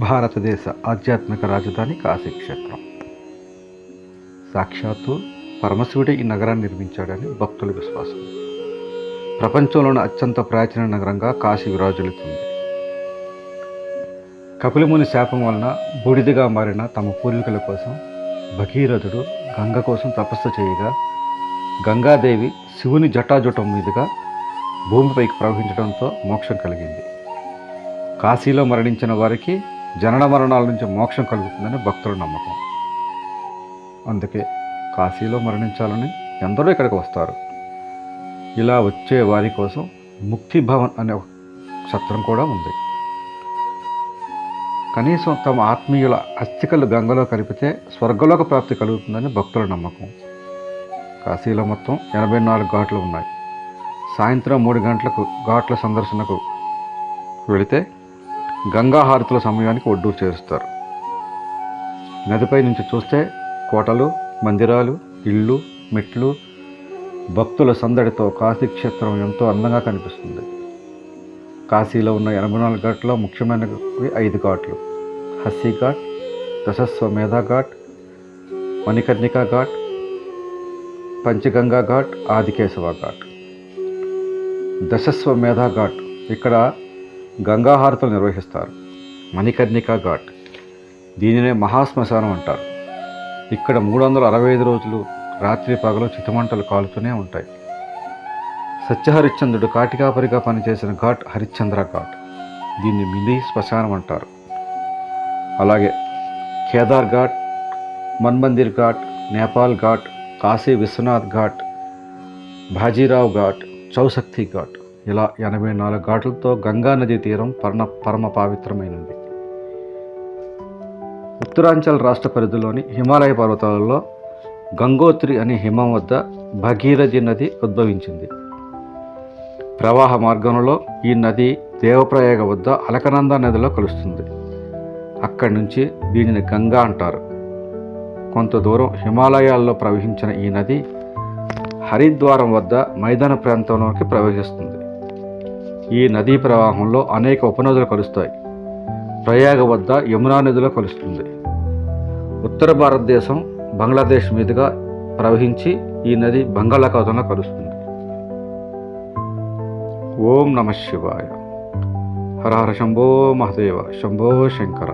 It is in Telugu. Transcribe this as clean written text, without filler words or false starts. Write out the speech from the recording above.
భారతదేశ ఆధ్యాత్మిక రాజధాని కాశీక్షేత్రం. సాక్షాత్తు పరమశివుడే ఈ నగరాన్ని నిర్మించాడని భక్తుల విశ్వాసం. ప్రపంచంలోని అత్యంత ప్రాచీన నగరంగా కాశీ విరాజిల్లుతుంది. కపిలముని శాపం వలన బూడిదగా మారిన తమ పూర్వీకుల కోసం భగీరథుడు గంగ కోసం తపస్సు చేయగా గంగాదేవి శివుని జటాజుటం మీదుగా భూమిపైకి ప్రవహించడంతో మోక్షం కలిగింది. కాశీలో మరణించిన వారికి జనన మరణాల నుంచి మోక్షం కలుగుతుందని భక్తుల నమ్మకం. అందుకే కాశీలో మరణించాలని ఎందరో ఇక్కడికి వస్తారు. ఇలా వచ్చే వారి కోసం ముక్తి భవన్ అనే ఒక సత్రం కూడా ఉంది. కనీసం తమ ఆత్మీయుల అస్థికలు గంగలో కలిపితే స్వర్గలోక ప్రాప్తి కలుగుతుందని భక్తుల నమ్మకం. కాశీలో మొత్తం 84 ఘాట్లు ఉన్నాయి. సాయంత్రం 3 గంటలకు ఘాట్ల సందర్శనకు వెళితే గంగా హారతుల సమయానికి ఒడ్డూరు చేరుస్తారు. నదిపై నుంచి చూస్తే కోటలు, మందిరాలు, ఇళ్ళు, మెట్లు, భక్తుల సందడితో కాశీక్షేత్రం ఎంతో అందంగా కనిపిస్తుంది. కాశీలో ఉన్న 84 ఘాట్లో ముఖ్యమైనవి 5 ఘాట్లు: హస్సీ ఘాట్, దశస్వమేధ ఘాట్, మణికర్ణికా ఘాట్, పంచగంగా ఘాట్, ఆదికేశవ ఘాట్. దశస్వమేధ ఘాట్ ఇక్కడ గంగాహారతులు నిర్వహిస్తారు. మణికర్ణికా ఘాట్ దీనినే మహాశ్మశానం అంటారు. ఇక్కడ 365 రోజులు రాత్రి పగలు చితిమంటలు కాలుతూనే ఉంటాయి. సత్యహరిశ్చంద్రుడు కాటికాపరిగా పనిచేసిన ఘాట్ హరిశ్చంద్ర ఘాట్. దీన్ని మినీ శ్మశానం అంటారు. అలాగే కేదార్ ఘాట్, మన్మందిర్ ఘాట్, నేపాల్ ఘాట్, కాశీ విశ్వనాథ్ ఘాట్, బాజీరావ్ ఘాట్, చౌశక్తి ఘాట్, ఇలా 84 ఘాట్లతో గంగా నదీ తీరం పరమ పవిత్రమైనది. ఉత్తరాంచల్ రాష్ట్ర పరిధిలోని హిమాలయ పర్వతాలలో గంగోత్రి అనే హిమం వద్ద భగీరథి నది ఉద్భవించింది. ప్రవాహ మార్గంలో ఈ నది దేవప్రయాగ వద్ద అలకనంద నదిలో కలుస్తుంది. అక్కడి నుంచి దీనిని గంగా అంటారు. కొంత దూరం హిమాలయాల్లో ప్రవహించిన ఈ నది హరిద్వారం వద్ద మైదాన ప్రాంతంలోకి ప్రవేశిస్తుంది. ఈ నదీ ప్రవాహంలో అనేక ఉపనదులు కలుస్తాయి. ప్రయాగ వద్ద యమునా నదిలో కలుస్తుంది. ఉత్తర భారతదేశం బంగ్లాదేశ్ మీదుగా ప్రవహించి ఈ నది బంగాళాఖాతంలో కలుస్తుంది. ఓం నమః శివాయ. హర హర శంభో మహదేవ, శంభో శంకర.